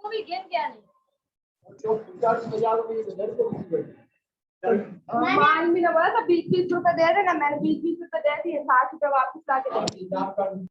भी गेम क्या नहीं मान भी ना बोला था 20-20 रुपए दे देना, मैंने 20-20 रुपए दे दिए, 60 रुपए वापस लाके दे दिए।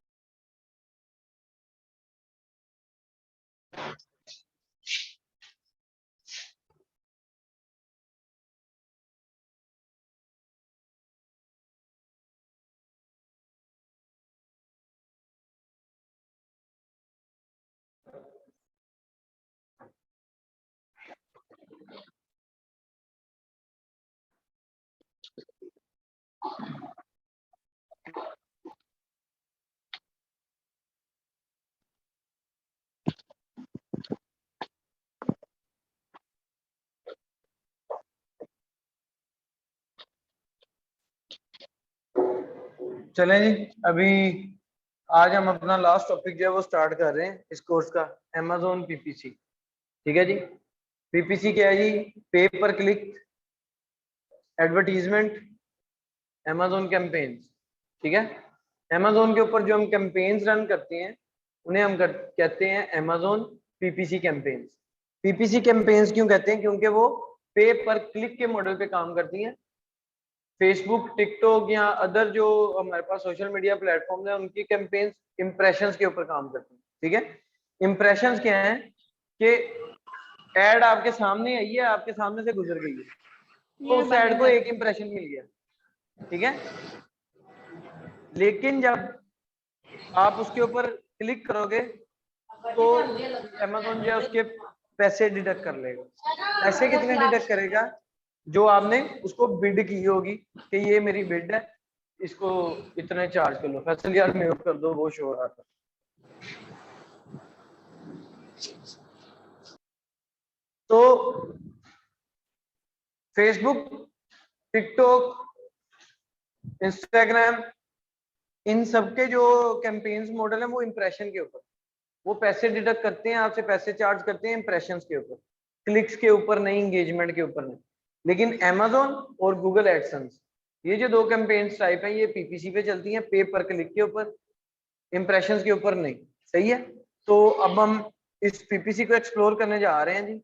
चलें जी, अभी आज हम अपना लास्ट टॉपिक जो है वो स्टार्ट कर रहे हैं इस कोर्स का, Amazon PPC। ठीक है जी। PPC क्या है जी? पे पर क्लिक एडवर्टीजमेंट Amazon कैंपेन्स। ठीक है। Amazon के ऊपर जो हम कैंपेन्स रन करते हैं उन्हें हम कहते हैं Amazon PPC campaigns. PPC campaigns क्यों कहते हैं? क्योंकि वो पे पर क्लिक के मॉडल पे काम करती हैं। फेसबुक, टिकटॉक या अदर जो हमारे पास सोशल मीडिया प्लेटफॉर्म है उनकी कैंपेन्स इंप्रेशंस के ऊपर काम करती हैं। ठीक है। इंप्रेशंस क्या है कि एड आपके सामने आई है, आपके सामने से गुजर गई है, तो उस एड को एक इंप्रेशन मिल गया। ठीक है। लेकिन जब आप उसके ऊपर क्लिक करोगे तो Amazon जो है उसके पैसे डिडक्ट कर लेगा। पैसे कितने डिडक्ट करेगा? जो आपने उसको बिड की होगी कि ये मेरी बिड है, इसको इतने चार्ज कर लो। फैसल यार म्यूट कर दो, वो शो रहा था। तो फेसबुक, टिकटॉक, इंस्टाग्राम, इन सबके जो कैंपेन्स मॉडल है वो इंप्रेशन के ऊपर, वो पैसे डिडक्ट करते हैं आपसे, पैसे चार्ज करते हैं इंप्रेशंस के ऊपर, क्लिक्स के ऊपर नहीं, एंगेजमेंट के ऊपर नहीं। लेकिन Amazon और गूगल एडसेंस, ये जो दो कैंपेन्स टाइप हैं, ये PPC पे चलती हैं, पे पर क्लिक के ऊपर, इंप्रेशंस के ऊपर नहीं। सही है। तो अब हम इस PPC को एक्सप्लोर करने जा रहे हैं जी।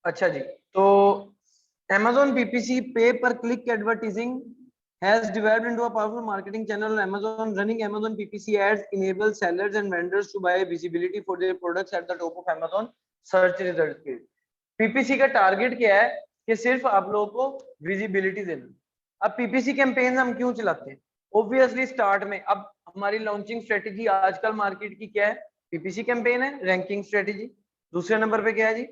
अच्छा जी, तो Amazon PPC पे पर click advertising has developed into a powerful marketing channel on Amazon. Running Amazon PPC ads enable sellers and vendors to buy visibility for their products at the top of Amazon search result page. PPC का target क्या है कि सिर्फ आप लोगों को visibility देना। अब PPC कैंपेन हम क्यों चलाते हैं? ऑब्वियसली स्टार्ट में, अब हमारी लॉन्चिंग स्ट्रेटेजी आजकल मार्केट की क्या है? PPC कैंपेन है, रैंकिंग स्ट्रेटेजी। दूसरे नंबर पे क्या है जी?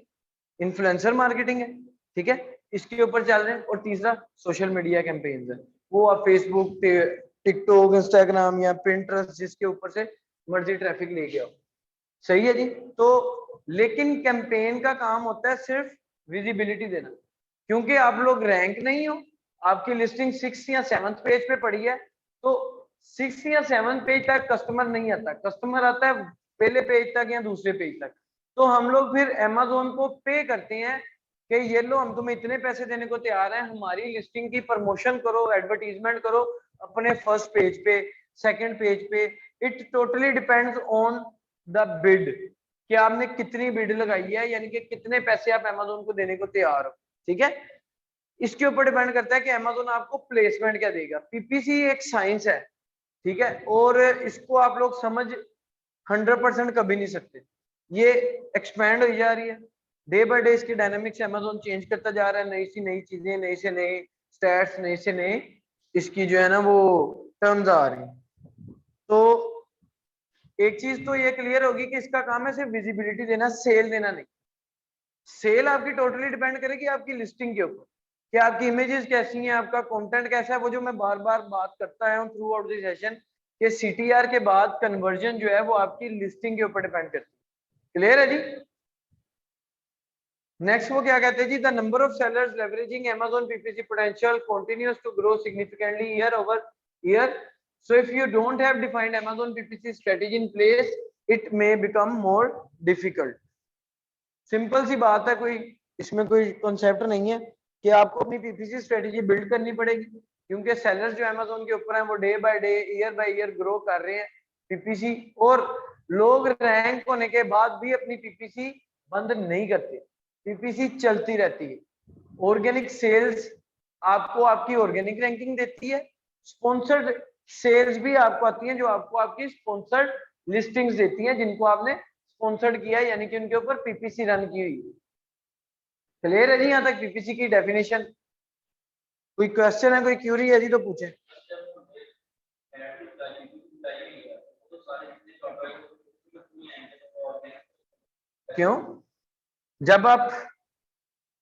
इन्फ्लुएंसर मार्केटिंग है। ठीक है, इसके ऊपर चल रहे हैं। और तीसरा सोशल मीडिया कैंपेन्स है, वो आप फेसबुक, टिकटॉक, इंस्टाग्राम या पिंटरेस्ट, जिसके ऊपर से मर्जी ट्रैफिक लेके आओ। सही है जी। तो लेकिन कैंपेन का काम होता है सिर्फ विजिबिलिटी देना, क्योंकि आप लोग रैंक नहीं हो, आपकी लिस्टिंग 6th या 7th पेज पे पड़ी है, तो 6th या 7th पेज तक कस्टमर नहीं आता, कस्टमर आता है पहले पेज तक या दूसरे पेज तक। तो हम लोग फिर Amazon को पे करते हैं कि ये लो, हम तुम्हें इतने पैसे देने को तैयार हैं, हमारी लिस्टिंग की प्रमोशन करो, एडवर्टीजमेंट करो अपने फर्स्ट पेज पे, सेकंड पेज पे। It totally depends on the bid कि आपने कितनी बिड लगाई है, यानी कि कितने पैसे आप Amazon को देने को तैयार हो। ठीक है, इसके ऊपर डिपेंड करता है कि Amazon आपको प्लेसमेंट क्या देगा। PPC एक साइंस है, ठीक है, और इसको आप लोग समझ 100% कभी नहीं सकते। ये एक्सपैंड हो जा रही है डे बाय डे, इसकी डायनामिक्स Amazon चेंज करता जा रहा है, नई सी नई चीजें, नई से नई स्टैट्स, नई से नई इसकी जो है ना वो टर्म्स आ रही हैं। तो एक चीज तो ये क्लियर होगी कि इसका काम है सिर्फ विजिबिलिटी देना, सेल देना नहीं। सेल आपकी टोटली डिपेंड करेगी आपकी लिस्टिंग के ऊपर कि आपकी इमेजेस कैसी हैं, आपका कंटेंट कैसा है। वो जो मैं बार बार बात करता हूं थ्रू आउट द सेशन कि CTR के बाद कन्वर्जन जो है वो आपकी लिस्टिंग के ऊपर डिपेंड करती है। क्लियर है जी। नेक्स्ट वो क्या कहते हैं जी? The number of sellers leveraging Amazon PPC potential continues to grow significantly year over year. So if you don't have defined Amazon PPC strategy in place, it may become more difficult. Simple सी बात है, कोई इसमें कोई concept नहीं है। कि आपको अपनी पीपीसी स्ट्रेटेजी बिल्ड करनी पड़ेगी, क्योंकि सेलर्स जो अमेज़न के ऊपर हैं वो day by day, year by year grow कर रहे हैं पीपीसी, और लोग रैंक होने के बाद भी अपनी पीपीसी बंद नहीं करते, पीपीसी चलती रहती है। ऑर्गेनिक सेल्स आपको आपकी ऑर्गेनिक रैंकिंग देती है, स्पॉन्सर्ड सेल्स भी आपको आती हैं जो आपको आपकी स्पॉन्सर्ड लिस्टिंग्स देती हैं, जिनको आपने स्पॉन्सर्ड किया है, यानी कि उनके ऊपर पीपीसी रन की हुई है। क्लियर है जी यहाँ तक पीपीसी की डेफिनेशन? कोई क्वेश्चन है, कोई क्यूरी है जी तो पूछे। क्यों? जब आप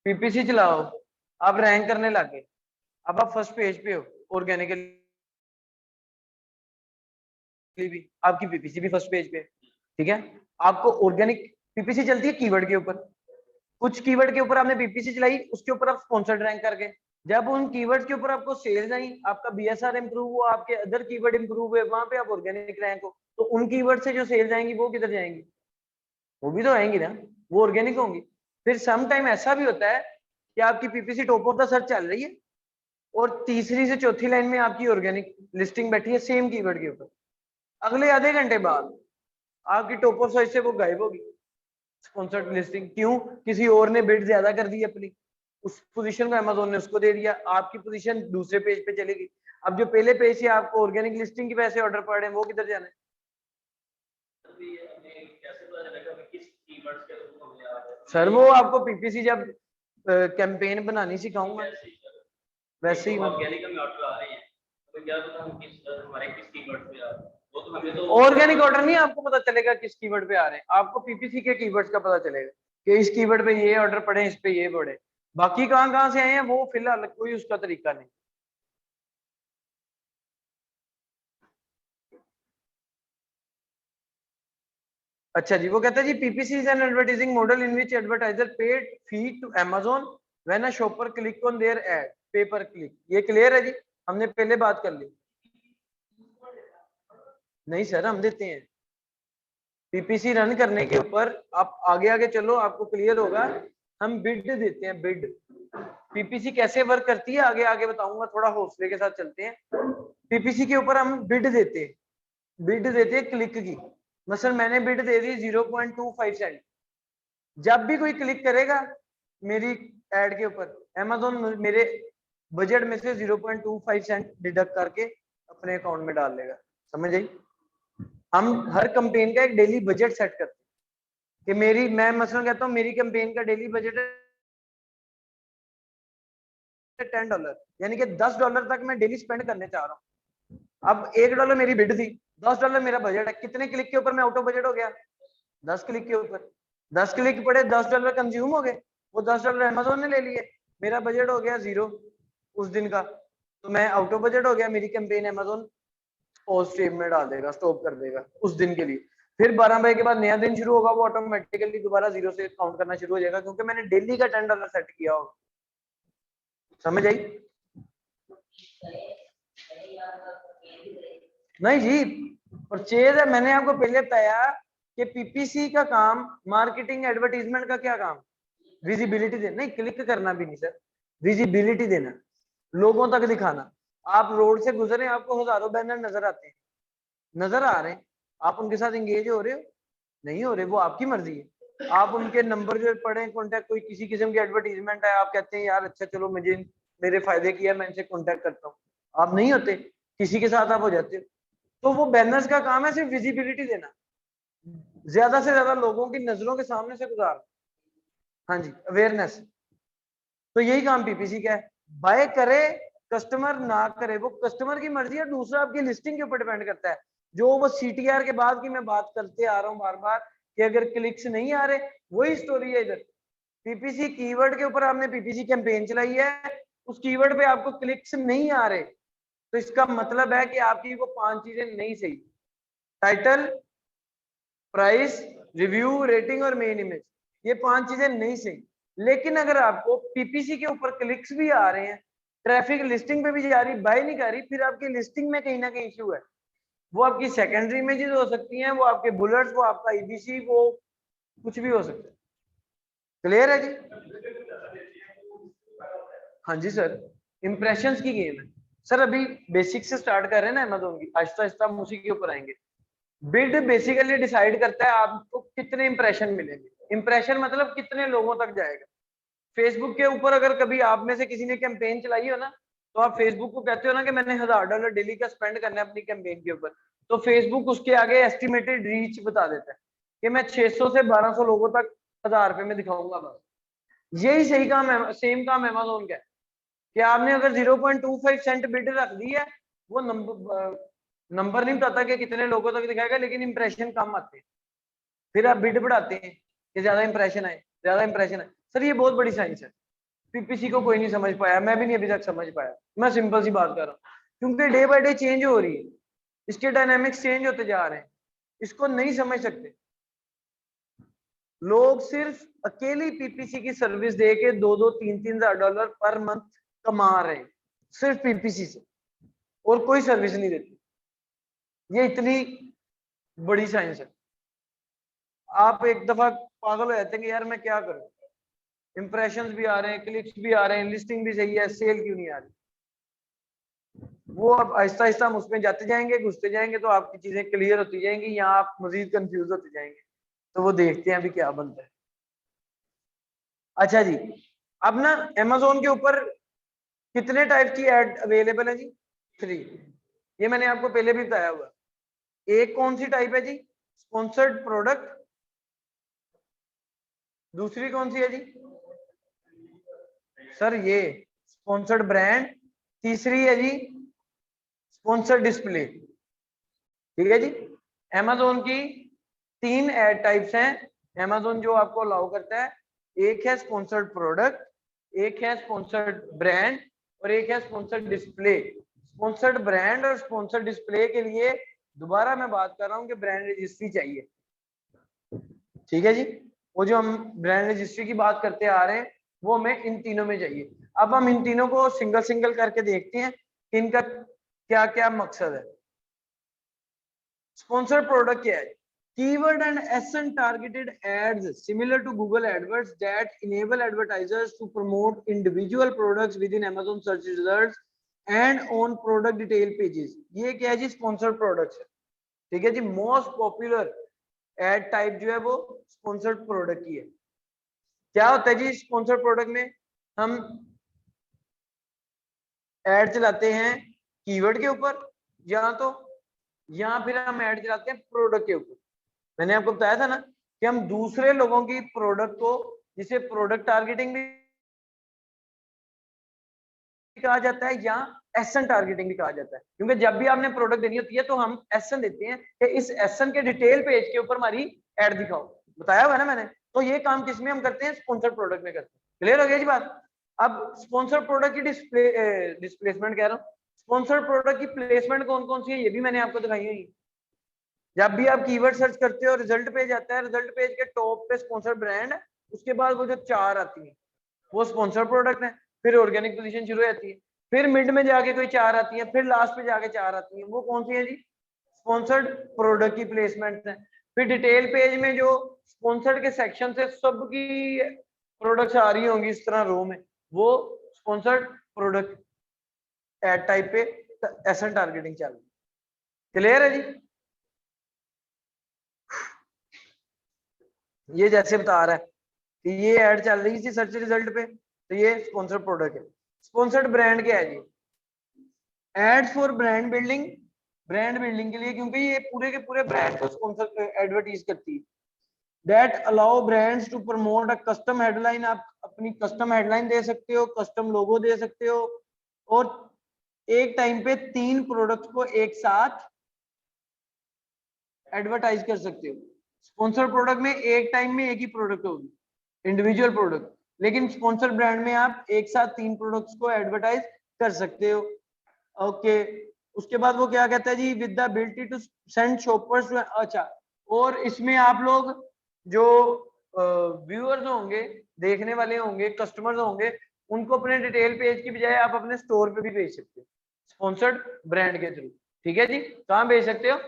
पीपीसी चलाओ, आप रैंक करने लगे, अब आप फर्स्ट पेज पे हो, ऑर्गेनिकली भी आपकी पीपीसी भी फर्स्ट पेज पे, ठीक है। आपको ऑर्गेनिक पीपीसी चलती है कीवर्ड के ऊपर, कुछ कीवर्ड के ऊपर आपने पीपीसी चलाई, उसके ऊपर आप स्पॉन्सर्ड रैंक कर गए, जब उन कीवर्ड के ऊपर आपको सेल्स आई, आपका बीएसआर इंप्रूव हुआ, आपके अदर कीवर्ड इंप्रूव हुए, वहां पे आप ऑर्गेनिक रैंक हो, तो उन कीवर्ड से जो सेल्स आएंगी वो किधर जाएंगी? वो भी तो आएंगी ना, वो ऑर्गेनिक होंगी। फिर सम टाइम ऐसा भी होता है कि आपकी PPC top of the search चल रही है और तीसरी से चौथी लाइन में आपकी ऑर्गेनिक लिस्टिंग बैठी है सेम कीवर्ड के ऊपर, अगले आधे घंटे बाद आपकी टॉप ऑफ सर्च से वो गायब होगी स्पॉन्सर्ड लिस्टिंग। क्यों? किसी और ने बिड ज्यादा कर दी अपनी, उस पोजीशन को अमेज़न ने उसको दे दिया, आपकी पोजीशन दूसरे पेज पे चलेगी। अब जो पहले पेज से आपको ऑर्गेनिक लिस्टिंग की वजह से ऑर्डर पड़ रहे हैं वो किधर जाना है? सर वो आपको पीपीसी जब कैंपेन बनानी सिखाऊंगा वैसे ही ऑर्गेनिक ऑर्डर नहीं, आपको पता चलेगा किस कीवर्ड पे आ रहे हैं, आपको पीपीसी के कीवर्ड्स का पता चलेगा कि इस कीवर्ड पे ये ऑर्डर पड़े, इस पे ये पड़े, बाकी कहाँ से आए हैं वो फिलहाल कोई उसका तरीका नहीं। अच्छा जी, वो कहता है जी PPC is an advertising model in which advertiser paid fee to Amazon when a shopper click on their ad, पे पर क्लिक। ये क्लियर है जी? हमने पहले बात कर ली। नहीं सर, हम देते हैं पीपीसी रन करने के ऊपर, आप आगे आगे चलो आपको क्लियर होगा। हम बिड देते हैं, बिड। पीपीसी कैसे वर्क करती है आगे आगे बताऊंगा, थोड़ा हौसले के साथ चलते हैं। पीपीसी के ऊपर हम बिड देते हैं, बिड देते हैं क्लिक की। मसलन मैंने बिड दे दी 0.25 सेंट, जब भी कोई क्लिक करेगा मेरी एड के ऊपर, अमेज़न मेरे बजट में से 0.25 सेंट डिडक्ट करके अपने अकाउंट में डाल लेगा। समझ आई? हम हर कैंपेन का एक डेली बजट सेट करते हैं कि मैं मसलन कहता हूँ मेरी कैंपेन का डेली बजट है $10, यानी कि $10 तक मैं डेली स्पेंड करने चाह रहा हूँ। अब $1 मेरी बिड थी, $10 मेरा बजट है, कितने क्लिक के ऊपर मैं आउट ऑफ बजट हो गया? 10 क्लिक के ऊपर। 10 क्लिक पड़े, $10 कंज्यूम हो गए, वो $10 अमेज़न ने ले लिए, मेरा बजट हो गया 0 उस दिन का, तो मैं आउट ऑफ बजट हो गया, मेरी कैंपेन अमेज़न पॉज स्ट्रीम में डाल देगा, स्टॉप कर देगा उस दिन के लिए। फिर 12 बजे के बाद नया दिन शुरू होगा, वो ऑटोमेटिकली दोबारा 0 से काउंट करना शुरू हो जाएगा, क्योंकि मैंने डेली का $10 सेट किया होगा। समझ आई? नहीं जी, परचेज है, मैंने आपको पहले बताया कि पीपीसी का काम, मार्केटिंग एडवर्टीजमेंट का क्या काम? विजिबिलिटी देना, नहीं क्लिक करना भी नहीं सर, विजिबिलिटी देना, लोगों तक दिखाना। आप रोड से गुजरे, आपको हजारों बैनर नजर आते हैं, नजर आ रहे हैं, आप उनके साथ एंगेज हो रहे हो? नहीं हो रहे, वो आपकी मर्जी है। आप उनके नंबर जो पढ़े, कॉन्टेक्ट, कोई किसी किस्म की एडवर्टीजमेंट है, आप कहते हैं यार अच्छा चलो मुझे मेरे फायदे की है, मैं इनसे कॉन्टेक्ट करता हूँ, आप नहीं होते, किसी के साथ आप हो जाते हो। तो वो बैनर्स का काम है सिर्फ विजिबिलिटी देना, ज्यादा से ज्यादा लोगों की नजरों के सामने से गुजारना। हाँ जी, अवेयरनेस। तो यही काम पीपीसी का है। बाय करे कस्टमर, ना करे वो कस्टमर की मर्जी है, दूसरा आपकी लिस्टिंग के ऊपर डिपेंड करता है। जो वो सीटीआर के बाद की मैं बात करते आ रहा हूँ बार बार कि अगर क्लिक्स नहीं आ रहे, वही स्टोरी है इधर। पीपीसी कीवर्ड के ऊपर आपने पीपीसी कैंपेन चलाई है, उस कीवर्ड पे आपको क्लिक्स नहीं आ रहे, तो इसका मतलब है कि आपकी वो 5 चीजें नहीं सही। टाइटल, प्राइस, रिव्यू, रेटिंग और मेन इमेज, ये 5 चीजें नहीं सही। लेकिन अगर आपको पीपीसी के ऊपर क्लिक्स भी आ रहे हैं, ट्रैफिक लिस्टिंग पे भी जा रही, बाय नहीं कर रही, फिर आपकी लिस्टिंग में कहीं ना कहीं इश्यू है। वो आपकी सेकेंडरी इमेजेस हो सकती हैं, वो आपके बुलेट्स, वो आपका ईबीसी, वो कुछ भी हो सकता है। क्लियर है जी? हाँ जी सर, इम्प्रेशंस की गेम है सर। अभी बेसिक से स्टार्ट कर रहे हैं ना अमेज़न की, आहिस्ता आहिस्ता हम उसी के ऊपर आएंगे। बिड बेसिकली डिसाइड करता है आपको कितने इंप्रेशन मिलेंगे। इंप्रेशन मतलब कितने लोगों तक जाएगा। फेसबुक के ऊपर अगर कभी आप में से किसी ने कैंपेन चलाई हो ना, तो आप फेसबुक को कहते हो ना कि मैंने $1000 डेली का स्पेंड करना है अपनी कैंपेन के ऊपर, तो फेसबुक उसके आगे एस्टिमेटेड रीच बता देता है कि मैं 600 से 1200 लोगों तक $1000 में दिखाऊंगा बस। यही सही काम है, सेम काम अमेज़न का है कि आपने अगर 0.25 सेंट बिड रख दी है, वो नंबर नहीं बताता कि कितने लोगों तक दिखाएगा, लेकिन इंप्रेशन कम आते हैं। फिर आप बिड बढ़ाते हैं कि ज्यादा इंप्रेशन आए, ज्यादा इंप्रेशन आए। सर ये बहुत बड़ी साइंस है, पीपीसी को कोई नहीं समझ पाया, मैं भी नहीं अभी तक समझ पाया। मैं सिंपल सी बात कर रहा हूँ, क्योंकि डे बाय डे चेंज हो रही है, इसके डायनामिक्स चेंज होते जा रहे हैं, इसको नहीं समझ सकते लोग। सिर्फ अकेली पीपीसी की सर्विस दे के 2-3 हजार पर मंथ कमा रहे हैं, सिर्फ पीपीसी से, और कोई सर्विस नहीं देती। ये इतनी बड़ी साइंस है। आप एक दफा पागल हो जाते हैं कि यार मैं क्या करूं, इंप्रेशंस भी आ रहे हैं, क्लिक्स भी आ रहे हैं, लिस्टिंग भी सही है, सेल क्यों नहीं आ रही। वो अब आहिस्ता आहिस्ता हम उसमें जाते जाएंगे, घुसते जाएंगे, तो आपकी चीजें क्लियर होती जाएंगी, यहाँ आप मजीद कंफ्यूज होते जाएंगे। तो वो देखते हैं अभी क्या बनता है। अच्छा जी, अब ना अमेज़न के ऊपर कितने टाइप की एड अवेलेबल है जी? 3। ये मैंने आपको पहले भी बताया हुआ। एक कौन सी टाइप है जी? Sponsored product. दूसरी कौन सी है जी? सर ये स्पॉन्सर्ड ब्रांड। तीसरी है जी स्पॉन्सर्ड डिस्प्ले। ठीक है जी। अमेज़न की 3 एड टाइप्स हैं अमेज़न जो आपको अलाउ करता है। एक है स्पॉन्सर्ड प्रोडक्ट, एक है स्पॉन्सर्ड ब्रांड, और एक है स्पॉन्सर्ड डिस्प्ले। स्पॉन्सर्ड ब्रांड और स्पॉन्सर्ड डिस्प्ले के लिए दोबारा मैं बात कर रहा हूँ कि ब्रांड रजिस्ट्री चाहिए। ठीक है जी, वो जो हम ब्रांड रजिस्ट्री की बात करते आ रहे हैं, वो हमें इन तीनों में चाहिए। अब हम इन तीनों को सिंगल सिंगल करके देखते हैं कि इनका क्या क्या मकसद है। स्पॉन्सर्ड प्रोडक्ट क्या है? Keyword and SN targeted ads similar to Google AdWords that enable advertisers to promote individual products within Amazon search results and on product detail pages. ये क्या है जी? स्पॉन्सर्ड प्रोडक्ट्स है। ठीक है जी। मोस्ट पॉपुलर एड टाइप जो है वो sponsored product की है। क्या होता है जी स्पॉन्सर्ड प्रोडक्ट में? हम एड चलाते हैं कीवर्ड के ऊपर, या फिर हम एड चलाते हैं प्रोडक्ट के ऊपर। मैंने आपको बताया था ना कि हम दूसरे लोगों की प्रोडक्ट को, जिसे प्रोडक्ट टारगेटिंग भी कहा जाता है या एसएन टारगेटिंग भी कहा जाता है, क्योंकि जब भी आपने प्रोडक्ट देनी होती है तो हम एसएन देते हैं कि इस एसएन के डिटेल पेज के ऊपर हमारी एड दिखाओ। बताया हुआ ना मैंने। तो ये काम किसमें हम करते हैं? स्पॉन्सर्ड प्रोडक्ट में करते हैं। क्लियर हो गया जी बात? अब स्पॉन्सर्ड प्रोडक्ट की डिस्प्लेसमेंट कह रहा हूँ, स्पॉन्सर्ड प्रोडक्ट की प्लेसमेंट कौन कौन सी है ये भी मैंने आपको दिखाई हुई। जब भी आप कीवर्ड सर्च करते हो, रिजल्ट पेज आता है, रिजल्ट पेज के टॉप पे स्पॉन्सर ब्रांड है, उसके बाद वो जो 4 आती है वो स्पॉन्सर प्रोडक्ट है, फिर ऑर्गेनिक पोजीशन शुरू हो जाती है, फिर मिड में जाके कोई 4 आती है, फिर लास्ट पे जाके 4 आती है। वो कौन सी है जी? स्पॉन्सर्ड प्रोडक्ट की प्लेसमेंट है। फिर डिटेल पेज में जो स्पॉन्सर्ड के सेक्शन से सबकी प्रोडक्ट्स आ रही होंगी इस तरह रो में, वो स्पॉन्सर्ड प्रोडक्ट एड टाइप पे एसएन टारगेटिंग चल रही है। क्लियर है जी? ये जैसे बता रहा है कि ये ऐड चल रही थी सर्च रिजल्ट पे, तो ये स्पॉन्सर्ड प्रोडक्ट है। स्पॉन्सर्ड ब्रांड क्या है जी? Ads for brand building, brand building के लिए, क्योंकि ये पूरे के पूरे ब्रांड को स्पॉन्सर एडवर्टाइज करती है। That allow brands to promote a custom headline. आप अपनी कस्टम हेडलाइन दे सकते हो, कस्टम लोगो दे सकते हो, और एक टाइम पे 3 प्रोडक्ट को एक साथ एडवर्टाइज कर सकते हो। स्पॉन्सर प्रोडक्ट में एक टाइम में एक ही प्रोडक्ट होगी, इंडिविजुअल प्रोडक्ट, लेकिन स्पॉन्सर ब्रांड में आप एक साथ 3 प्रोडक्ट्स को एडवर्टाइज कर सकते हो। ओके, उसके बाद वो क्या कहता है जी? With the ability to send shoppers. अच्छा, और इसमें आप लोग जो व्यूअर्स होंगे, देखने वाले होंगे, कस्टमर्स होंगे, उनको अपने डिटेल पेज की बजाय आप अपने स्टोर पे भी भेज सकते हो स्पॉन्सर्ड ब्रांड के थ्रू। ठीक है जी। कहाँ भेज सकते हो?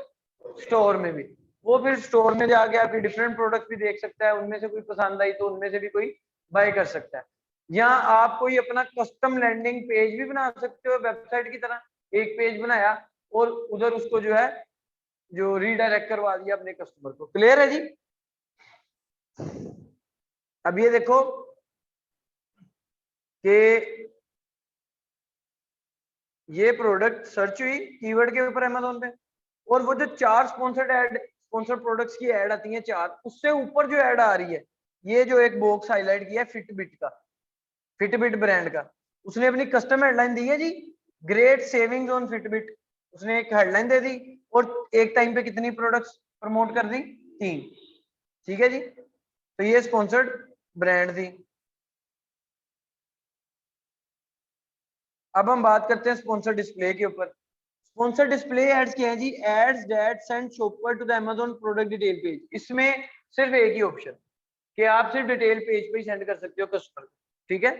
स्टोर में भी। वो फिर स्टोर में जाके आपकी डिफरेंट प्रोडक्ट भी देख सकता है, उनमें से कोई पसंद आई तो उनमें से भी कोई बाय कर सकता है। या आप कोई अपना कस्टम लैंडिंग पेज भी बना सकते हो वेबसाइट की तरह, एक पेज बनाया और उधर उसको जो है जो रीडायरेक्ट करवा दिया अपने कस्टमर को। क्लियर है जी? अब ये देखो कि ये प्रोडक्ट सर्च हुई कीवर्ड के ऊपर अमेज़न पे, और वो जो 4 स्पॉन्सर्ड ऐड, स्पॉन्सर्ड प्रोडक्ट्स की ऐड आती है 4, उससे ऊपर जो ऐड आ रही है, ये जो एक बॉक्स हाईलाइट किया है फिटबिट का, फिटबिट ब्रांड का, उसने अपनी कस्टम हेडलाइन दी है जी, ग्रेट सेविंग्स ऑन फिटबिट। उसने एक हेडलाइन दे दी और एक टाइम पे कितनी प्रोडक्ट्स प्रमोट कर दी? 3। ठीक है जी, तो ये स्पॉन्सर्ड ब्रांड थी। अब हम बात करते हैं स्पॉन्सर डिस्प्ले के ऊपर। स्पॉन्सर डिस्प्ले एड्स क्या है जी? Ads that send shopper to the Amazon product detail page. इसमें सिर्फ एक ही ऑप्शन कि आप सिर्फ डिटेल पेज पे ही सेंड कर सकते हो कस्टमर को। ठीक है?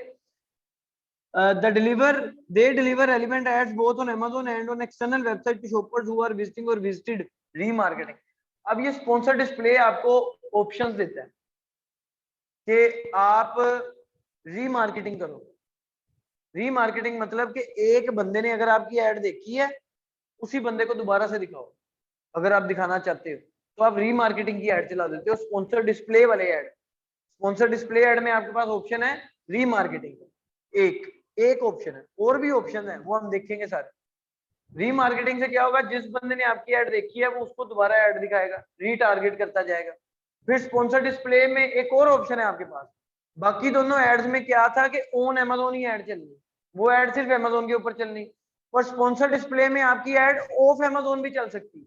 They deliver relevant ads both on Amazon and on external website to shoppers who are visiting or visited remarketing। अब ये स्पॉन्सर डिस्प्ले आपको ऑप्शंस देता है कि आप रीमार्केटिंग करो। रीमार्केटिंग मतलब कि एक बंदे ने अगर आपकी एड देखी है, उसी बंदे को दोबारा से दिखाओ। अगर आप दिखाना चाहते हो तो आप रीमार्केटिंग की एड चला देते हो, स्पॉन्सर डिस्प्ले वाले एड। स्पॉन्सर डिस्प्ले एड में आपके पास ऑप्शन है रीमार्केटिंग, एक एक ऑप्शन है, और भी ऑप्शन है वो हम देखेंगे सारे। रीमार्केटिंग से क्या होगा? जिस बंदे ने आपकी एड देखी है वो उसको दोबारा एड दिखाएगा, रीटारगेट करता जाएगा। फिर स्पॉन्सर डिस्प्ले में एक और ऑप्शन है आपके पास। बाकी दोनों एड्स में क्या था कि ऑन अमेज़न ही एड चलनी, वो एड सिर्फ अमेज़न के ऊपर चलनी, और स्पॉन्सर डिस्प्ले में आपकी एड ऑफ अमेज़न भी चल सकती है।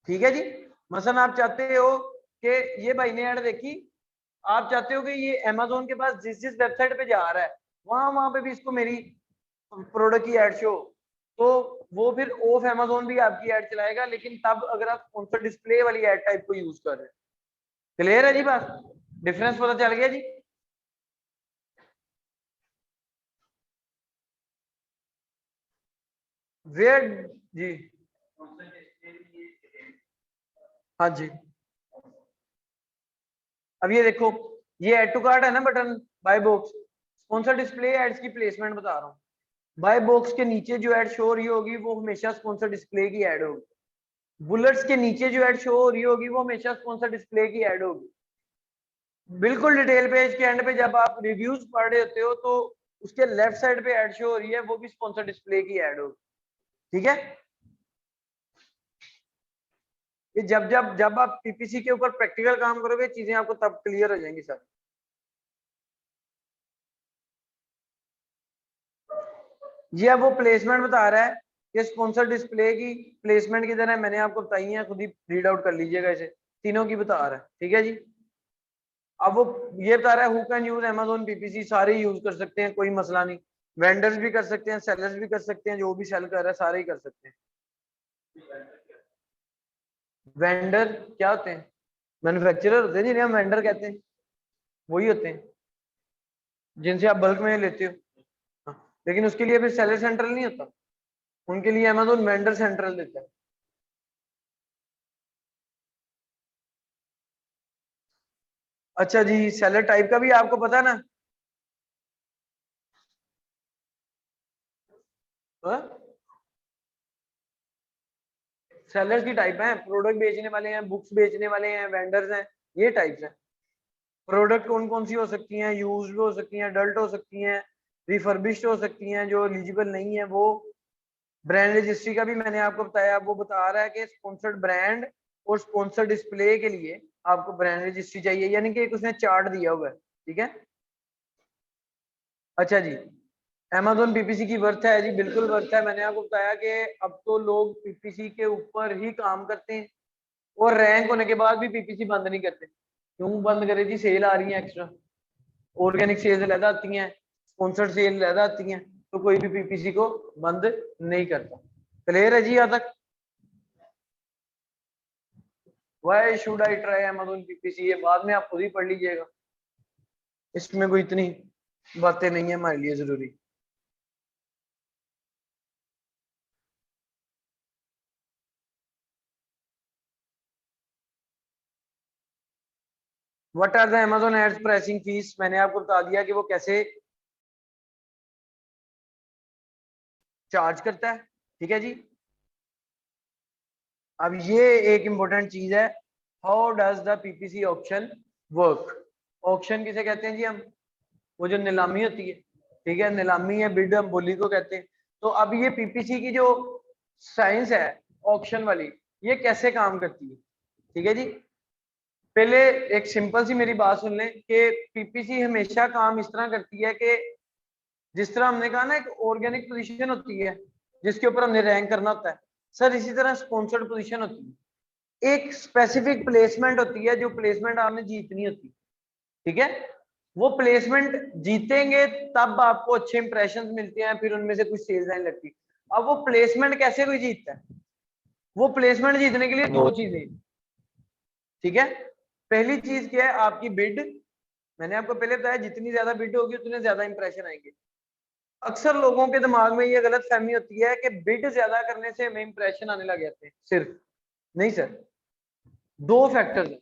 ठीक है जी? मसलन आप चाहते हो कि ये भाई ने ऐड देखी, आप चाहते हो कि ये अमेज़न के पास जिस जिस वेबसाइट पे जा रहा है वहां वहां पे भी इसको मेरी प्रोडक्ट की एड शो, तो वो फिर ऑफ अमेज़न भी आपकी एड चलाएगा, लेकिन तब अगर आप स्पॉन्सर डिस्प्ले वाली एड टाइप को यूज कर रहे हैं। क्लियर है जी बात? डिफरेंस पता चल गया जी? वेयर जी, हाँ जी। अब ये देखो, ये एड टू कार्ट है ना button, buy box, sponsor display ads की प्लेसमेंट बता रहा हूँ। बाय बॉक्स के नीचे जो एड शो हो रही होगी वो हमेशा स्पॉन्सर डिस्प्ले की एड होगी। बुलेट्स के नीचे जो एड शो हो रही होगी वो हमेशा स्पॉन्सर डिस्प्ले की एड होगी। बिल्कुल डिटेल पेज के एंड पे जब आप रिव्यूज पढ़ रहे होते हो तो उसके लेफ्ट साइड पे एड शो हो रही है, वो भी स्पॉन्सर डिस्प्ले की एड होगी। ठीक है? ये जब जब जब आप पीपीसी के ऊपर प्रैक्टिकल काम करोगे चीजें आपको तब क्लियर हो जाएंगी सर। ये अब वो प्लेसमेंट बता रहा है कि स्पॉन्सर डिस्प्ले की प्लेसमेंट किधर है, मैंने आपको बताई है, खुद ही रीड आउट कर लीजिएगा इसे, तीनों की बता रहा है। ठीक है जी? अब वो ये बता रहा है who can use Amazon PPC, सारे यूज कर सकते हैं, कोई मसला नहीं। वेंडर्स भी कर सकते हैं, सेलर्स भी कर सकते हैं, जो भी सेल कर रहा है सारे ही कर सकते हैं। वेंडर क्या होते हैं? मैन्युफैक्चरर होते हैं जिन्हें हम वेंडर कहते हैं, वही होते हैं जिनसे आप बल्क में लेते हो। हाँ, लेकिन उसके लिए फिर सेलर सेंट्रल नहीं होता, उनके लिए अमेज़न वेंडर सेंट्रल देता है। अच्छा जी, सेलर टाइप का भी आपको पता है ना? हाँ? सेलर्स की टाइप है, प्रोडक्ट बेचने वाले हैं, बुक्स बेचने वाले हैं, वेंडर्स हैं, ये टाइप्स हैं। प्रोडक्ट कौन कौन सी हो सकती हैं? यूज्ड हो सकती हैं, डल्ट हो सकती हैं, रिफर्बिश्ड हो सकती हैं, जो एलिजिबल नहीं है वो। ब्रांड रजिस्ट्री का भी मैंने आपको बताया, वो बता रहा है कि स्पॉन्सर्ड ब्रांड और स्पॉन्सर डिस्प्ले के लिए आपको ब्रांड रजिस्ट्री चाहिए, यानी कि एक उसने चार्ट दिया हुआ है। ठीक है? अच्छा जी, अमेज़न पीपीसी की वर्थ है जी, बिल्कुल वर्थ है। मैंने आपको बताया कि अब तो लोग पीपीसी के ऊपर ही काम करते हैं, और रैंक होने के बाद भी पीपीसी बंद नहीं करते। क्यों बंद करे जी? सेल आ रही है एक्स्ट्रा, ऑर्गेनिक सेल ज्यादा आती हैं, स्पॉन्सर्ड सेल ज्यादा आती हैं, तो कोई भी पीपीसी को बंद नहीं करता। क्लियर है जी यहाँ तक? Why should I try Amazon PPC, ये बाद में आप खुद ही पढ़ लीजिएगा, इसमें कोई इतनी बातें नहीं है हमारे लिए जरूरी। What are the Amazon ads pricing fees, मैंने आपको बता दिया कि वो कैसे चार्ज करता है, ठीक है जी। अब ये एक इंपॉर्टेंट चीज है, how does the PPC auction work. Auction किसे कहते हैं जी हम, वो जो नीलामी होती है, ठीक है, नीलामी है, बिड हम बोली को कहते हैं। तो अब ये पीपीसी की जो साइंस है ऑक्शन वाली, ये कैसे काम करती है, ठीक है जी। पहले एक सिंपल सी मेरी बात सुन लें कि पीपीसी हमेशा काम इस तरह करती है कि जिस तरह हमने कहा ना एक ऑर्गेनिक पोजीशन होती है जिसके ऊपर हमने रैंक करना होता है, सर इसी तरह स्पॉन्सर्ड पोजीशन होती है, एक स्पेसिफिक प्लेसमेंट होती है जो प्लेसमेंट आपने जीतनी होती है, ठीक है। वो प्लेसमेंट जीतेंगे तब आपको अच्छे इंप्रेशन मिलते हैं, फिर उनमें से कुछ सेल्स आने लगती है। अब वो प्लेसमेंट कैसे कोई जीतता है, वो प्लेसमेंट जीतने के लिए दो चीजें, ठीक है। पहली चीज क्या है, आपकी बिड, मैंने आपको पहले बताया जितनी ज्यादा बिड होगी उतने ज्यादा इंप्रेशन आएंगे। अक्सर लोगों के दिमाग में ये गलत फहमी होती है कि बिड ज्यादा करने से हमें इंप्रेशन आने लग जाते हैं, सिर्फ नहीं सर, दो फैक्टर्स हैं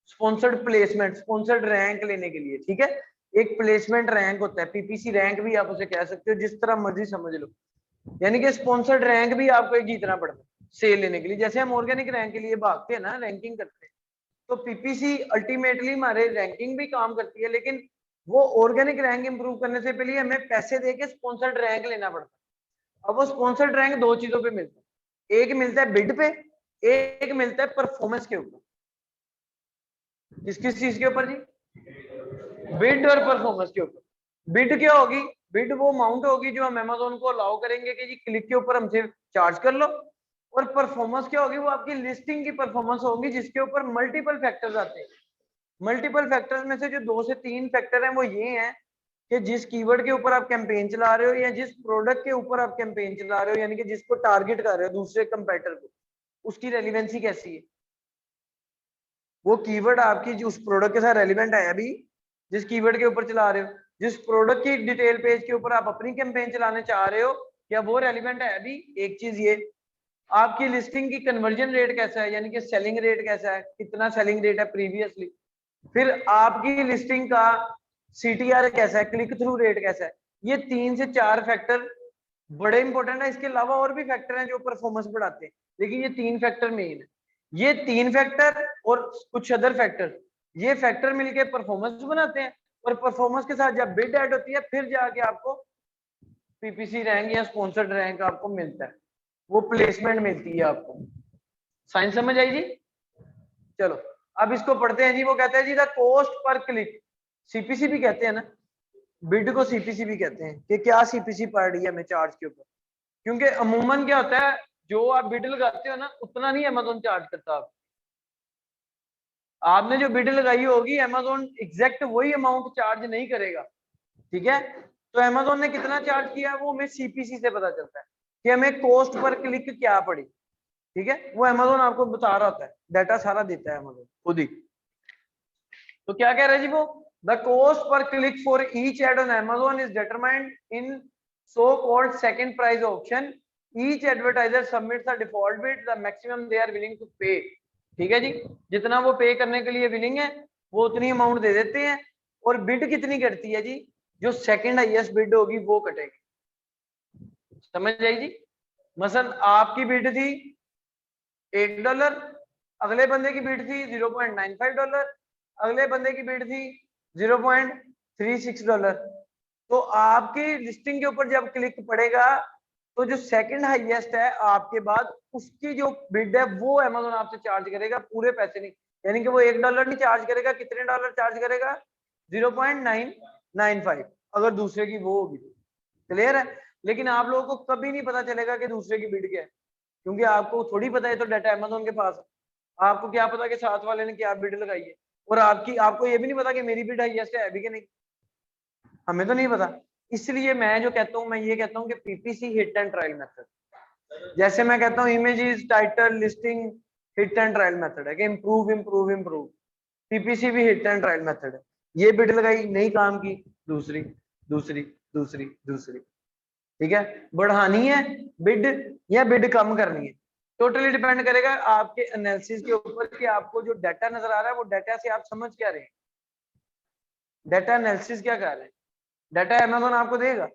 स्पॉन्सर्ड प्लेसमेंट, स्पॉन्सर्ड रैंक लेने के लिए, ठीक है। एक प्लेसमेंट रैंक होता है, पीपीसी रैंक भी आप उसे कह सकते हो, जिस तरह मर्जी समझ लो, यानी कि स्पॉन्सर्ड रैंक भी आपको एक जीतना पड़ता है सेल लेने के लिए। जैसे हम ऑर्गेनिक रैंक के लिए भागते हैं ना, रैंकिंग करते हैं, तो पीपीसी अल्टीमेटली हमारे रैंकिंग भी काम करती है, लेकिन वो ऑर्गेनिक रैंक इंप्रूव करने से पहले हमें पैसे देके स्पॉन्सर्ड रैंक लेना पड़ता है। अब वो स्पॉन्सर्ड रैंक दो चीजों पे मिलता है, एक मिलता है बिड पे, एक मिलता है परफॉर्मेंस के ऊपर। किस चीज के ऊपर जी, बिड और परफॉर्मेंस के ऊपर। बिड क्या होगी, बिड वो अमाउंट होगी जो हम Amazon को अलाउ करेंगे कि जी क्लिक के ऊपर हमसे चार्ज कर लो, और परफॉर्मेंस क्या होगी, वो आपकी लिस्टिंग की परफॉर्मेंस होगी जिसके ऊपर मल्टीपल फैक्टर्स आते हैं। मल्टीपल फैक्टर्स में से जो 2 से 3 फैक्टर हैं वो ये हैं कि जिस कीवर्ड के ऊपर आप कैंपेन चला रहे हो या जिस प्रोडक्ट के ऊपर आप कैंपेन चला रहे हो, यानी कि जिसको टारगेट कर रहे हो दूसरे कंपेटिटर को, उसकी रेलिवेंसी कैसी है, वो कीवर्ड आपकी जो उस प्रोडक्ट के साथ रेलिवेंट है अभी, जिस कीवर्ड के ऊपर चला रहे हो, जिस प्रोडक्ट की डिटेल पेज के ऊपर आप अपनी कैंपेन चलाने चाह रहे हो, क्या वो रेलिवेंट है अभी। एक चीज ये, आपकी लिस्टिंग की कन्वर्जन रेट कैसा है, यानी कि सेलिंग रेट कैसा है, कितना सेलिंग रेट है प्रीवियसली, फिर आपकी लिस्टिंग का सीटीआर कैसा है, क्लिक थ्रू रेट कैसा है। ये 3 से 4 फैक्टर बड़े इंपॉर्टेंट है, इसके अलावा और भी फैक्टर हैं जो परफॉर्मेंस बढ़ाते हैं, लेकिन ये 3 फैक्टर मेन है। ये 3 फैक्टर और कुछ अदर फैक्टर, ये फैक्टर मिलके परफॉर्मेंस बनाते हैं, और परफॉर्मेंस के साथ जब बिड ऐड होती है फिर जाके आपको पीपीसी रैंक या स्पॉन्सर्ड रैंक आपको मिलता है, वो प्लेसमेंट मिलती है आपको। साइंस समझ आई जी। चलो अब इसको पढ़ते हैं जी। वो कहते हैं जी the cost per click, CPC भी कहते हैं ना, बिड को सीपीसी भी कहते हैं, कि क्या सीपीसी पड़ रही है हमें चार्ज के ऊपर, क्योंकि अमूमन क्या होता है जो आप बिड लगाते हो ना उतना नहीं Amazon चार्ज करता। आपने जो बिड लगाई होगी Amazon एग्जैक्ट वही अमाउंट चार्ज नहीं करेगा, ठीक है। तो Amazon ने कितना चार्ज किया वो हमें सीपीसी से पता चलता है कि हमें कॉस्ट पर क्लिक क्या पड़ी, ठीक है। वो Amazon आपको बता रहा होता है, डाटा सारा देता है Amazon खुद ही। तो क्या कह रहे हैं जी वो, the cost per click for each ad on Amazon is determined in so called second price auction, each advertiser submits a default bid the maximum they are willing to pay, ठीक है जी। जितना वो पे करने के लिए विलिंग है वो उतनी अमाउंट दे देते हैं, और बिड कितनी करती है जी, जो सेकंड हाईएस्ट बिड होगी वो कटेगी। समझ आई जी। मसलन आपकी बिड थी $1, अगले बंदे की बिड थी $0.95, अगले बंदे की बिड थी $0.36, तो आपकी लिस्टिंग के ऊपर जब क्लिक पड़ेगा तो जो सेकंड हाईएस्ट है आपके बाद उसकी जो बिड है वो Amazon आपसे चार्ज करेगा, पूरे पैसे नहीं, यानी कि वो $1 नहीं चार्ज करेगा, कितने डॉलर चार्ज करेगा, 0.995, अगर दूसरे की वो होगी। क्लियर है। लेकिन आप लोगों को कभी नहीं पता चलेगा कि दूसरे की बिड क्या है, क्योंकि आपको थोड़ी पता है, तो डाटा Amazon के पास है। आपको क्या पता कि साथ वाले ने क्या बिड लगाई है, और आपको ये भी नहीं पता कि मेरी बिड हाईएस्ट है अभी कि नहीं, हमें तो नहीं पता। इसलिए मैं जो कहता हूँ, मैं ये कहता हूँ कि PPC hit and trial method, जैसे मैं कहता हूँ images title listing hit and trial method है कि इम्प्रूव इम्प्रूव इम्प्रूव, पीपीसी भी हिट एंड ट्रायल मेथड है। ये बिड लगाई नहीं काम की, दूसरी दूसरी दूसरी दूसरी, ठीक है। बढ़ानी है बिड या बिड कम करनी है, टोटली डिपेंड करेगा आपके एनालिसिस के ऊपर कि आपको जो डाटा नजर आ रहा है वो डाटा से आप समझ क्या रहे हैं, डाटा एनालिसिस क्या कर रहे हैं। डाटा अमेज़न आपको देगा,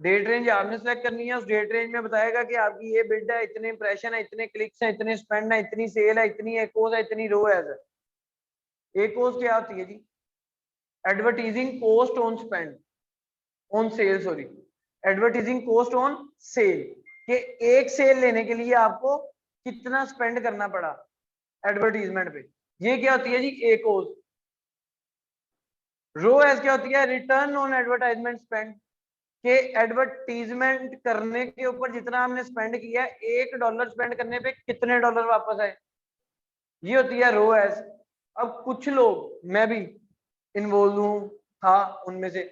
डेट रेंज आपने सेलेक्ट करनी है, उस डेट रेंज में बताएगा कि आपकी ये बिड है, इतने इंप्रेशन है, इतने क्लिक्स है, इतने स्पेंड है, इतनी सेल है, इतनी एकोज है, इतनी रो है। एकोज क्या होती है जी? Advertising cost on spend on sale, sorry, advertising cost on sale, कि एक सेल लेने के लिए आपको कितना स्पेंड करना पड़ा एडवर्टीजमेंट पे। ये क्या होती है जी? एकोज। रो एस क्या होती है? रिटर्न ऑन एडवर्टाइजमेंट स्पेंड, के एडवर्टीजमेंट करने के ऊपर जितना हमने स्पेंड किया, $1 स्पेंड करने पे कितने डॉलर वापस आए, ये होती है रो एस। अब कुछ लोग, मैं भी इन्वॉल्व हूं, था उनमें से,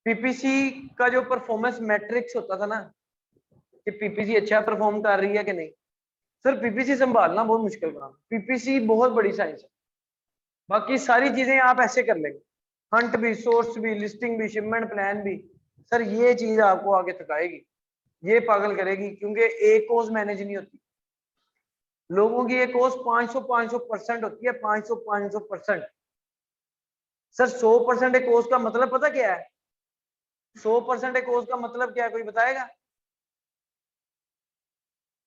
पीपीसी का जो परफॉर्मेंस मैट्रिक्स होता था ना, कि पीपीसी अच्छा परफॉर्म कर रही है कि नहीं, सर पीपीसी संभालना बहुत मुश्किल काम, पीपीसी बहुत बड़ी साइंस है। बाकी सारी चीजें आप ऐसे कर लेंगे, हंट भी, सोर्स भी, लिस्टिंग भी, शिपमेंट प्लान भी, सर ये चीज आपको आगे थकाएगी, ये पागल करेगी, क्योंकि एक कोर्स मैनेज नहीं होती। लोगों की एक कोर्स 500% होती है, 500%। सर 100% एक कोर्स का मतलब पता क्या है? 100% एक कोर्स का मतलब क्या है, कोई बताएगा?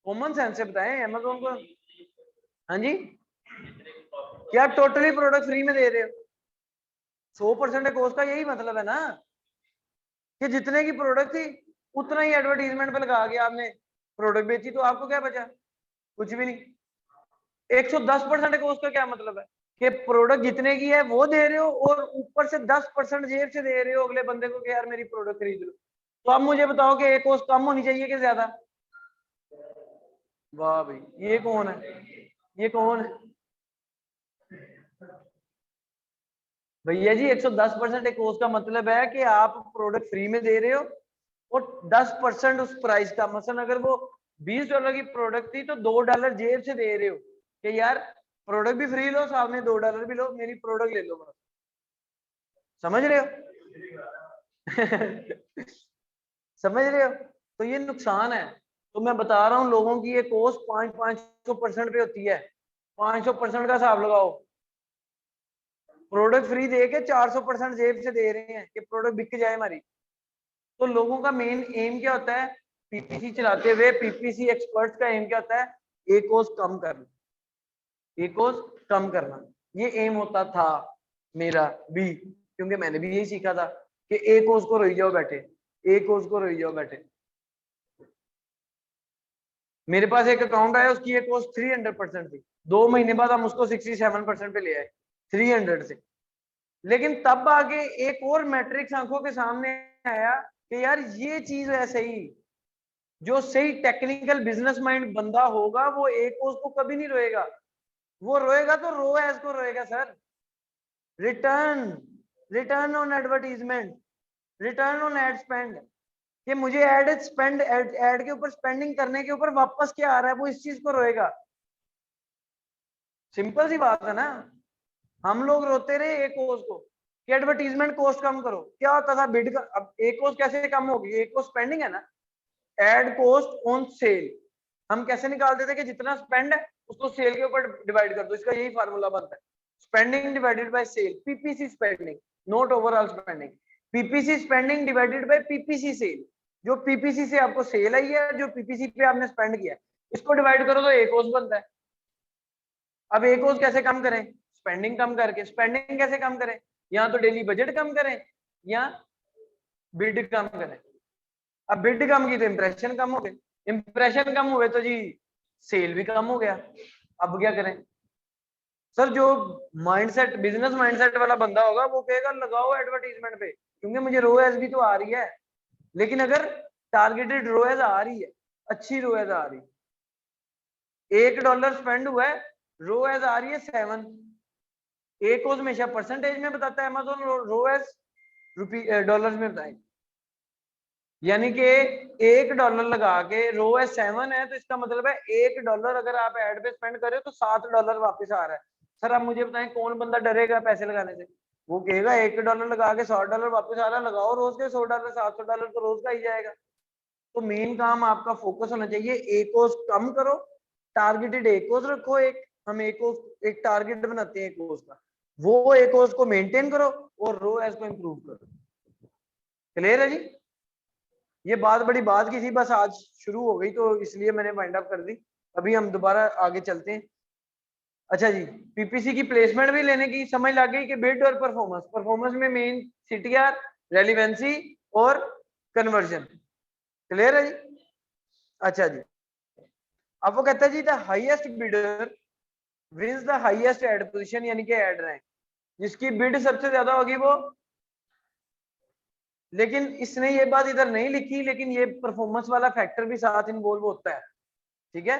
कॉमन सेंस से बताएं अमेज़न को। हाँ जी, क्या टोटली प्रोडक्ट फ्री में दे रहे हो? 100% कोर्स का यही मतलब है ना, कि जितने की प्रोडक्ट थी उतना ही एडवर्टीजमेंट पे लगा के आपने प्रोडक्ट बेची, तो आपको क्या बचा? कुछ भी नहीं। 110% कोर्स का क्या मतलब है? कि प्रोडक्ट जितने की है वो दे रहे हो, और ऊपर से 10% जेब से दे रहे हो अगले बंदे को कि यार मेरी प्रोडक्ट खरीद लो। तो आप मुझे बताओ कि एक कोर्स कम होनी चाहिए कि ज्यादा? वाह भाई, ये कौन है? ये कौन है भैया जी? 110% एक कोर्स का मतलब है कि आप प्रोडक्ट फ्री में दे रहे हो, और 10% उस प्राइस का, मसलन अगर वो $20 की प्रोडक्ट थी तो $2 जेब से दे रहे हो कि यार प्रोडक्ट भी फ्री लो, साथ में $2 भी लो, मेरी प्रोडक्ट ले लो बस। समझ रहे हो? समझ रहे हो? तो ये नुकसान है। तो मैं बता रहा हूँ, लोगों की ये कॉस्ट 500% पे होती है। 500% का हिसाब लगाओ, प्रोडक्ट फ्री दे के 400% जेब से दे रहे हैं कि प्रोडक्ट बिक जाए हमारी। तो लोगों का मेन एम क्या होता है पीपीसी चलाते हुए? पीपीसी एक्सपर्ट्स का एम क्या होता है? एक कोर्स कम करना, एक कोर्स कम करना, ये एम होता था मेरा भी, क्योंकि मैंने भी यही सीखा था कि एक कोर्स को रोई जाओ बैठे, एक कोर्स को रोई जाओ बैठे। मेरे पास एक अकाउंट आया, उसकी एक कोर्स 300% थी, 2 महीने बाद हम उसको 67% पे ले आए, 300 से। लेकिन तब आगे एक और मैट्रिक्स आंखों के सामने आया कि यार ये चीज है सही, जो सही टेक्निकल बिजनेस माइंड बंदा होगा वो एक कोर्स को कभी नहीं रोएगा, वो रोएगा तो रो एस को रोएगा sir. Return, return on advertisement, return on ad spend, कि मुझे एड स्पेंड, एड के ऊपर स्पेंडिंग करने के ऊपर वापस क्या आ रहा है, वो इस चीज को रोएगा। सिंपल सी बात है ना। हम लोग रोते रहे एक कोर्स को कि एडवर्टीजमेंट कॉस्ट कम करो, क्या होता था बिड का? अब एक कोर्स कैसे कम होगी? एक कोर्स स्पेंडिंग है ना, एड कॉस्ट ऑन सेल, हम कैसे निकालते थे कि जितना स्पेंड है उसको सेल के ऊपर डिवाइड कर दो, इसका यही फार्मूला बनता है, spending divided by sale, PPC spending, not overall spending, PPC spending divided by PPC sale, जो पीपीसी से आपको सेल आई है, जो पीपीसी पे आपने स्पेंड किया है, इसको डिवाइड करो तो एक कोर्स बनता है। अब एक कोर्स कैसे कम करें? स्पेंडिंग कम करके। स्पेंडिंग कैसे कम करें? या तो डेली बजट कम करें या बिड कम करें। अब बिड कम की तो इंप्रेशन कम हो गए, इंप्रेशन कम हुए तो जी सेल भी कम हो गया। अब क्या करें? सर जो माइंडसेट, बिजनेस माइंडसेट वाला बंदा होगा वो कहेगा लगाओ एडवर्टीजमेंट पे, क्योंकि मुझे रोएस भी तो आ रही है। लेकिन अगर टारगेटेड रोएस आ रही है, अच्छी रोएस आ रही है, $1 स्पेंड हुआ है, रोएस आ रही है 7, एक कोर्स हमेशा परसेंटेज में बताता है अमेज़न, रोएस रुपी डॉलर्स में बताएंगे, यानी कि $1 लगा के रो है 7 है, तो इसका मतलब है $1 अगर आप एड पे स्पेंड करें तो $7 वापस आ रहा है। सर आप मुझे बताएं कौन बंदा डरेगा पैसे लगाने से? वो कहेगा $1 लगा के $100 वापस आ रहा है, लगाओ रोज के $100, $700 तो रोज का ही जाएगा। तो मेन काम आपका फोकस होना चाहिए ए कोस कम करो, टारगेटेड ए कोस रखो, एक हम ए कोस एक टारगेट बनाते हैं ए कोस का, वो ए कोस को मेंटेन करो और रो एस को इंप्रूव करो। क्लियर है जी? ये बात बड़ी बात की थी, बस आज शुरू हो गई तो इसलिए मैंने वाइंड अप कर दी। अभी हम दोबारा आगे चलते हैं। अच्छा जी, पीपीसी की प्लेसमेंट भी लेने की समझ लग गई कि बिड और परफॉर्मेंस। परफॉर्मेंस में मेन सीटीआर, रेलिवेंसी और कन्वर्जन। क्लियर है जी? अच्छा जी, अब वो कहता है जी the highest bidder wins the highest ad position, यानी कि एड रैंक, जिसकी बिड सबसे ज्यादा होगी वो। लेकिन इसने ये बात इधर नहीं लिखी, लेकिन ये परफॉर्मेंस वाला फैक्टर भी साथ इन्वॉल्व होता है, ठीक है।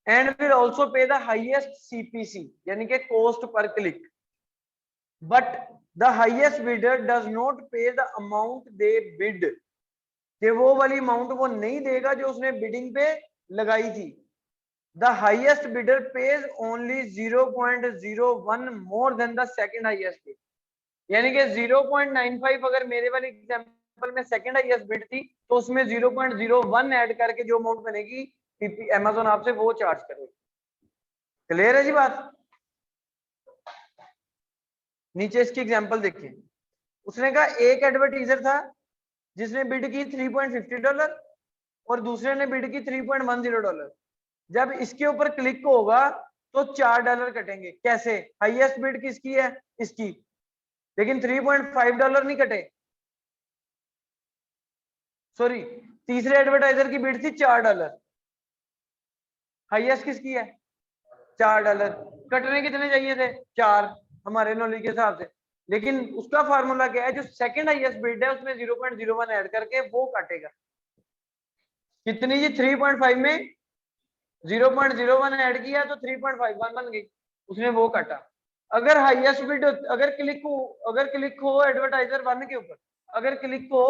एंड विल आल्सो पे द हाईएस्ट सीपीसी, यानी कि cost per click, but the highest bidder does not पे द अमाउंट दे बिड, कि वो वाली अमाउंट वो नहीं देगा जो उसने बिडिंग पे लगाई थी। The highest bidder page only 0.01 more than the second highest bid, यानी कि 0.95 अगर मेरे वाले एग्जांपल में सेकंड हाईएस्ट बिड थी तो उसमें 0.01 ऐड करके जो अमाउंट बनेगी अमेज़न आपसे वो चार्ज करेगी। क्लियर है जी बात? नीचे इसकी एग्जांपल देखिए, उसने कहा एक एडवर्टाइजर था जिसने बिड की $3.50 और दूसरे ने बिड की $3.10। जब इसके ऊपर क्लिक होगा तो $4 कटेंगे। कैसे? हाईएस्ट बिड किसकी है? इसकी, लेकिन $3.5 नहीं कटे। सॉरी, तीसरे एडवर्टाइजर की बिड थी $4, हाईएस्ट किसकी है? $4। कटने कितने चाहिए थे? 4 हमारे नॉलेज के हिसाब से। लेकिन उसका फार्मूला क्या है? जो सेकंड हाईएस्ट बिड है उसमें 0.01 ऐड करके वो काटेगा। कितनी जी? 3.5 में 0.01 ऐड किया तो 3.51 बन गई, उसने वो काटा। अगर हाईएस्ट बिड, अगर क्लिक हो एडवर्टाइजर 1 के ऊपर, अगर क्लिक हो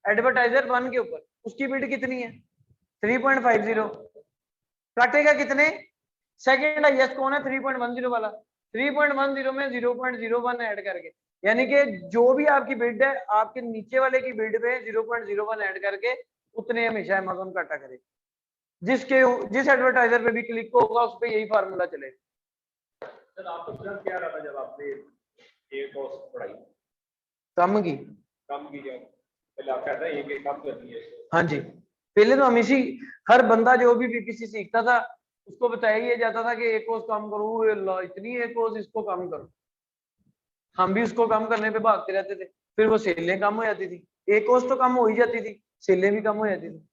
एडवर्टाइजर 1 के ऊपर, उसकी बिड कितनी है? 3.50। काटेगा कितने? सेकंड हाईएस्ट कौन है? 3.10 वाला। 3.10 में 0.01 ऐड करके, यानी कि जो भी आपकी बिड है आपके नीचे वाले की बिड पे 0.01 ऐड करके उतने हमेशा अमेज़न काटा करेगा। जिस एडवर्टाइजर पे भी क्लिक होगा उस पे यही फार्मूला चलेगा। सर आपको रिजल्ट क्या रहा था जब आपने ये कॉस्ट पढ़ाई? कम की जब पहले आप कहते हैं ये कम करनी है। हाँ जी, पहले तो हम इसी, हर बंदा जो भी पीपीसी सीखता था उसको बताया जाता था कि एक कोर्स कम करो, इतनी एक कोर्स इसको कम करो। हम भी उसको कम करने पे भागते रहते थे, फिर वो सेलें कम हो जाती थी। एक कोर्स तो कम हो ही जाती थी, सेलें भी कम हो जाती थी।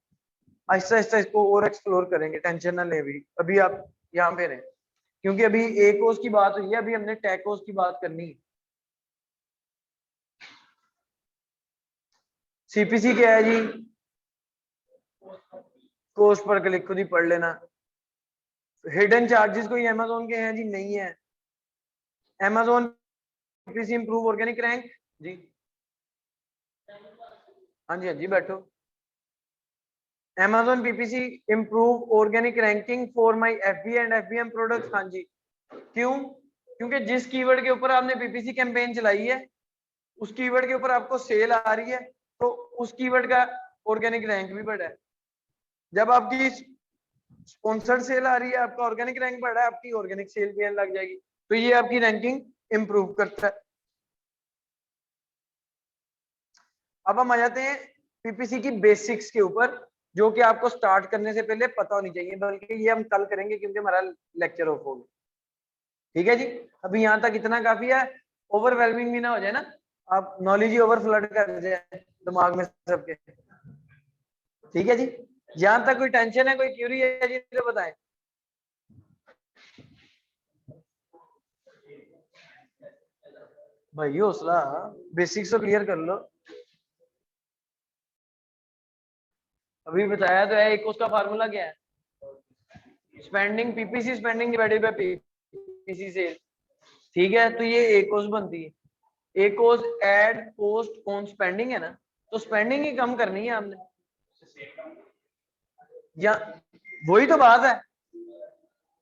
आहिस्ता आहिस्ता इसको और एक्सप्लोर करेंगे, टेंशन ना ले। अभी आप यहाँ पे रहे, क्योंकि अभी एक कोर्स की बात हुई है, अभी हमने टैग कोर्स की बात करनी है। सीपीसी क्या है जी? कोस्ट पर क्लिक, खुद ही पढ़ लेना। हिडन चार्जेस कोई अमेज़न के हैं जी? नहीं है। Amazon PPC improve organic rank जी। हाँ जी, हाँ जी, बैठो। Amazon PPC improve organic ranking for my FB and FBM products। हाँ जी, क्यों? क्योंकि जिस कीवर्ड के ऊपर आपने पीपीसी कैंपेन चलाई है उस कीवर्ड के ऊपर आपको सेल आ रही है, तो उस कीवर्ड का ऑर्गेनिक रैंक भी बढ़ा है। जब आपकी स्पॉन्सर्ड सेल आ रही है, आपका ऑर्गेनिक रैंक बढ़ा है, आपकी ऑर्गेनिक सेल भी लग जाएगी, तो ये आपकी रैंकिंग इंप्रूव करता है। अब हम आ जाते हैं पीपीसी की बेसिक्स के ऊपर, जो कि आपको स्टार्ट करने से पहले पता होनी चाहिए, बल्कि ये हम कल करेंगे क्योंकि हमारा लेक्चर ऑफ हो गया। ठीक है जी, अभी यहाँ तक इतना काफी है, ओवरवेलमिंग भी ना हो जाए ना, आप नॉलेज ही ओवर फ्लड कर जाए दिमाग में सबके। ठीक है जी, यहाँ तक कोई टेंशन है, कोई क्यूरी है जी तो बताएं। भाई हौसला, बेसिक्स तो क्लियर कर लो। अभी बताया तो है, एक उसका फार्मूला क्या है? Spending PPC spending divided by PPC sale. ठीक है, तो ये एक कोस बनती है। एक कोस ऐड पोस्ट ऑन स्पेंडिंग है ना, तो स्पेंडिंग ही कम करनी है हमने, या वही तो बात है।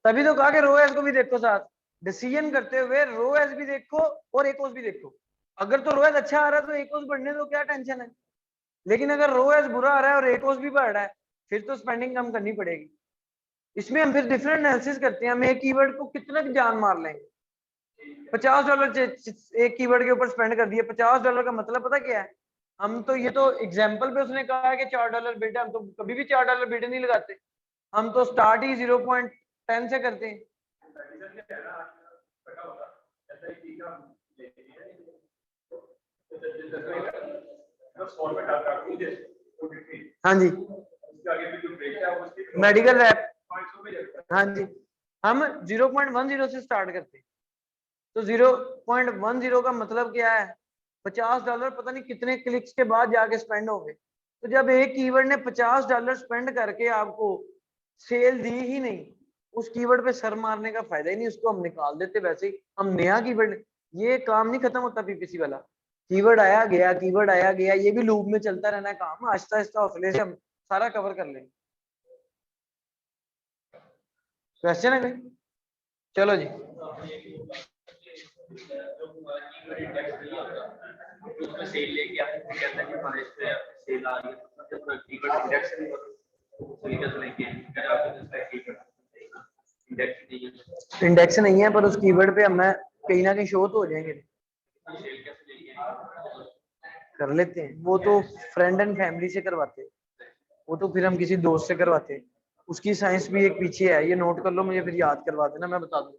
तभी तो कहा कि रो एस को भी देखो, साथ डिसीजन करते हुए रो एस भी देखो और एक कोस भी देखो। अगर तो रो एस अच्छा आ रहा है तो एक कोस बढ़ने दो, क्या टेंशन है? लेकिन अगर ROAS बुरा आ रहा है और ACOS भी बढ़ रहा है, फिर तो स्पेंडिंग कम करनी पड़ेगी। इसमें हम फिर डिफरेंट एनालिसिस करते हैं, हम एक कीवर्ड को कितना जान मार लेंगे। $50 एक कीवर्ड के ऊपर स्पेंड कर दिया, $50 का मतलब पता क्या है? हम तो ये तो एग्जाम्पल पे उसने कहा है कि $4 बिड है, हम तो कभी भी $4 बिड नहीं लगाते, हम तो स्टार्ट ही 0.10 से करते हैं। हाँ जी, मेडिकल रैप, हाँ जी, हम 0.10 से स्टार्ट करते हैं। तो 0.10 का मतलब क्या है? $50 पता नहीं कितने क्लिक्स के बाद जाके स्पेंड होंगे। तो जब एक कीवर्ड ने $50 स्पेंड करके आपको सेल दी ही नहीं, उस कीवर्ड पे सर मारने का फायदा ही नहीं, उसको हम निकाल देते। वैसे ही हम नया कीवर्ड, ये काम नहीं खत्म होता पीपीसी वाला, कीवर्ड आया गया, कीवर्ड आया गया, ये भी लूप में चलता रहना है काम। आहिस्ता आहिस्ता हौसले से हम सारा कवर कर लेंगे। क्वेश्चन है कोई? चलो जी, उसमें सेल लेके आपको कहता है कि हमारे इस पे सेल आ रही है, मतलब कीवर्ड इंडेक्स नहीं होता, सेल कैसे लेके अगर आपको इसका कीवर्ड इंडेक्स नहीं है पर उस कीवर्ड पे हमें कहीं ना कहीं शो तो हो जाएंगे। सेल कैसे लेके कर लेते हैं, वो तो फ्रेंड एंड फैमिली से करवाते हैं, वो तो फिर हम किसी दोस्त से करवाते हैं। उसकी साइंस भी एक पीछे है, ये नोट कर लो, मुझे फिर याद करवा देना, मैं बता दूंगा।